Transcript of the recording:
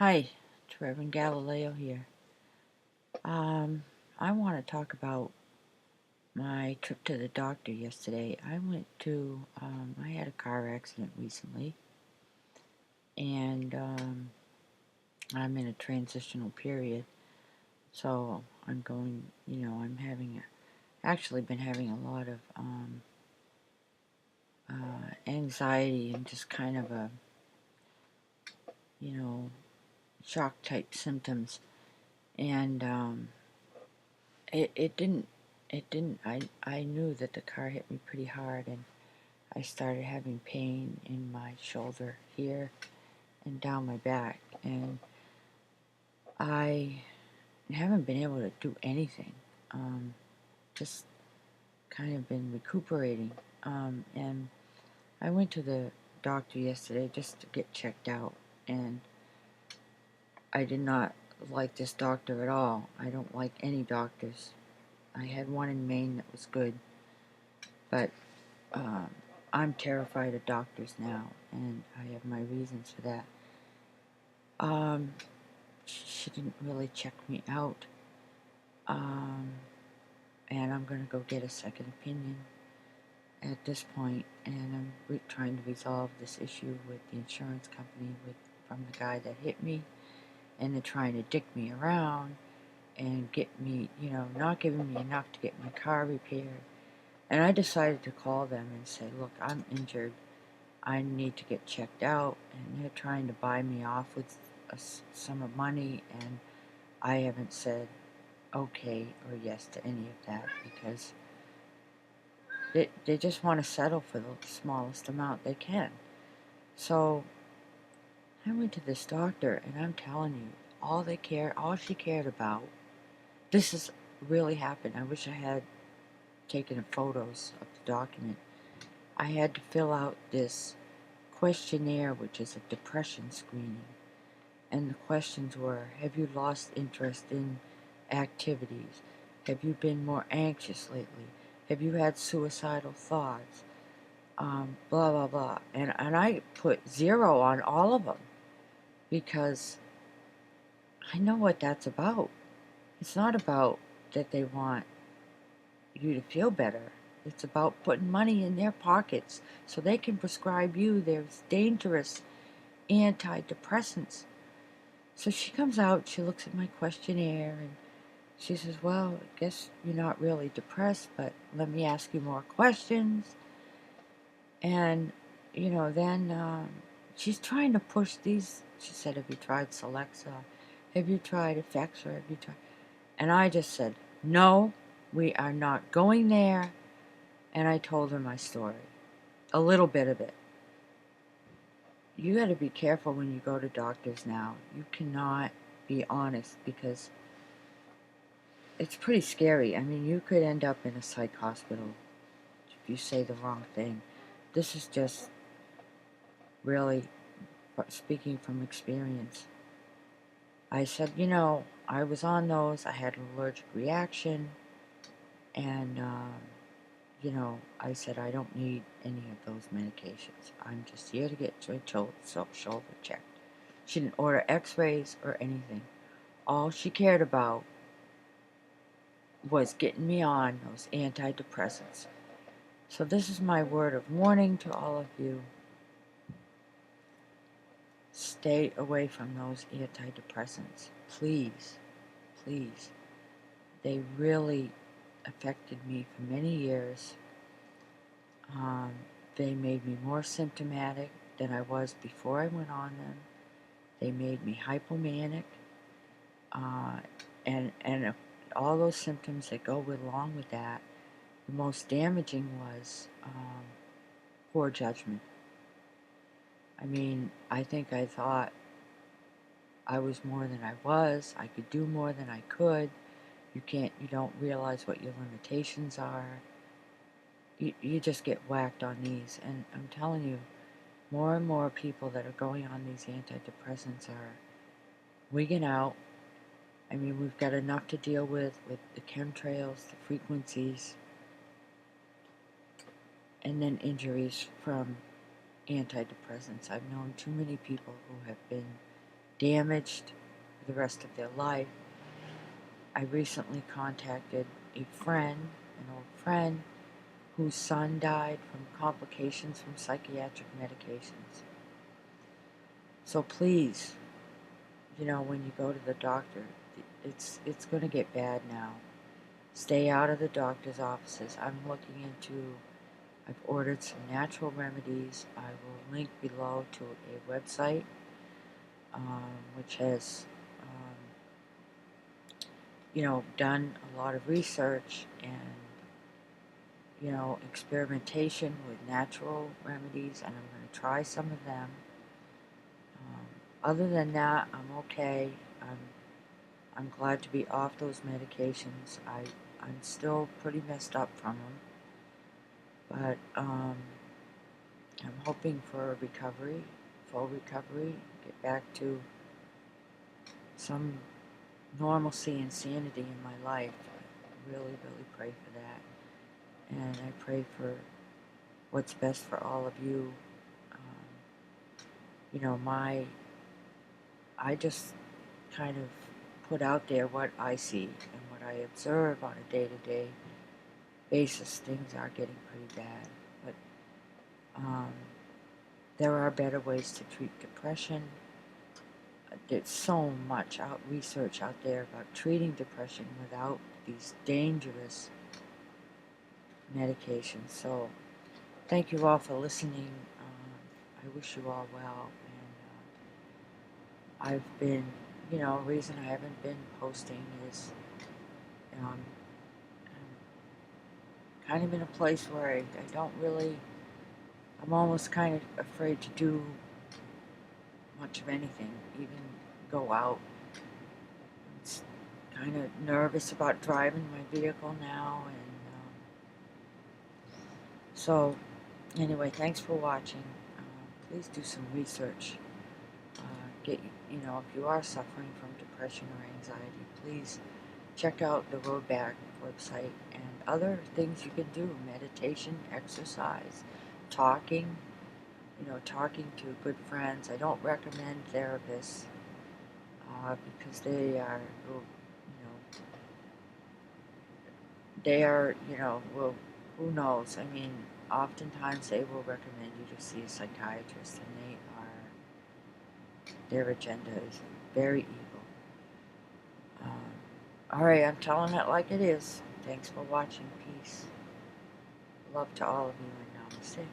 Hi, it's Reverend Galileo here. I want to talk about my trip to the doctor yesterday. I had a car accident recently, and I'm in a transitional period. So actually been having a lot of anxiety and just kind of you know, shock type symptoms. And it didn't, I knew that the car hit me pretty hard, and I started having pain in my shoulder here and down my back, and I haven't been able to do anything. Just kind of been recuperating. And I went to the doctor yesterday just to get checked out, and I did not like this doctor at all. I don't like any doctors. I had one in Maine that was good, but um, I'm terrified of doctors now, and I have my reasons for that. Um, she didn't really check me out, um, and I'm going to go get a second opinion at this point, and I'm trying to resolve this issue with the insurance company from the guy that hit me, and they're trying to dick me around and get me, not giving me enough to get my car repaired. And I decided to call them and say, look, I'm injured. I need to get checked out, and they're trying to buy me off with a sum of money, and I haven't said okay or yes to any of that because they just want to settle for the smallest amount they can. So I went to this doctor, and I'm telling you, all she cared about, this has really happened. I wish I had taken photos of the document. I had to fill out this questionnaire, which is a depression screening. And the questions were, have you lost interest in activities? Have you been more anxious lately? Have you had suicidal thoughts? Blah, blah, blah. And I put 0 on all of them because I know what that's about. It's not about that they want you to feel better. It's about putting money in their pockets so they can prescribe you their dangerous antidepressants. So she comes out, she looks at my questionnaire, and she says, well, I guess you're not really depressed, but let me ask you more questions. And, then she's trying to push these. She said, have you tried Celexa? Have you tried Effexor? Have you tried? And I just said, no, we are not going there. And I told her my story, a little bit of it. You got to be careful when you go to doctors now. You cannot be honest because it's pretty scary. I mean, you could end up in a psych hospital if you say the wrong thing. This is just really speaking from experience. I said, I was on those. I had an allergic reaction. And, I said, I don't need any of those medications. I'm just here to get my shoulder checked. She didn't order x-rays or anything. All she cared about was getting me on those antidepressants. So this is my word of warning to all of you. Stay away from those antidepressants. Please, please. They really affected me for many years. They made me more symptomatic than I was before I went on them. They made me hypomanic. And all those symptoms that go along with that. The most damaging was poor judgment. I mean, I think I thought I was more than I was. I could do more than I could. You don't realize what your limitations are. You just get whacked on these. And I'm telling you, more and more people that are going on these antidepressants are wigging out. I mean, we've got enough to deal with the chemtrails, the frequencies, and then injuries from antidepressants. I've known too many people who have been damaged for the rest of their life. I recently contacted a friend, an old friend, whose son died from complications from psychiatric medications. So please, when you go to the doctor, it's going to get bad now. Stay out of the doctor's offices. I've ordered some natural remedies. I will link below to a website which has, done a lot of research and, experimentation with natural remedies, and I'm going to try some of them. Other than that, I'm okay. I'm glad to be off those medications. I'm still pretty messed up from them, but I'm hoping for a recovery, full recovery, get back to some normalcy and sanity in my life. I really, really pray for that. And I pray for what's best for all of you. I just kind of put out there what I see and what I observe on a day-to-day basis. Things are getting pretty bad, but there are better ways to treat depression. There's so much research out there about treating depression without these dangerous medications. So thank you all for listening. I wish you all well. And I've been, reason I haven't been posting is I'm kind of in a place where I don't really, I'm almost kind of afraid to do much of anything, even go out. I'm kind of nervous about driving my vehicle now, and so anyway, thanks for watching. Please do some research. If you are suffering from depression or anxiety, please check out the Roadback website and other things you can do: meditation, exercise, talking. Talking to good friends. I don't recommend therapists because well, who knows? I mean, oftentimes they will recommend you to see a psychiatrist, and their agenda is very evil. Alright, I'm telling it like it is. Thanks for watching. Peace. Love to all of you, and namaste.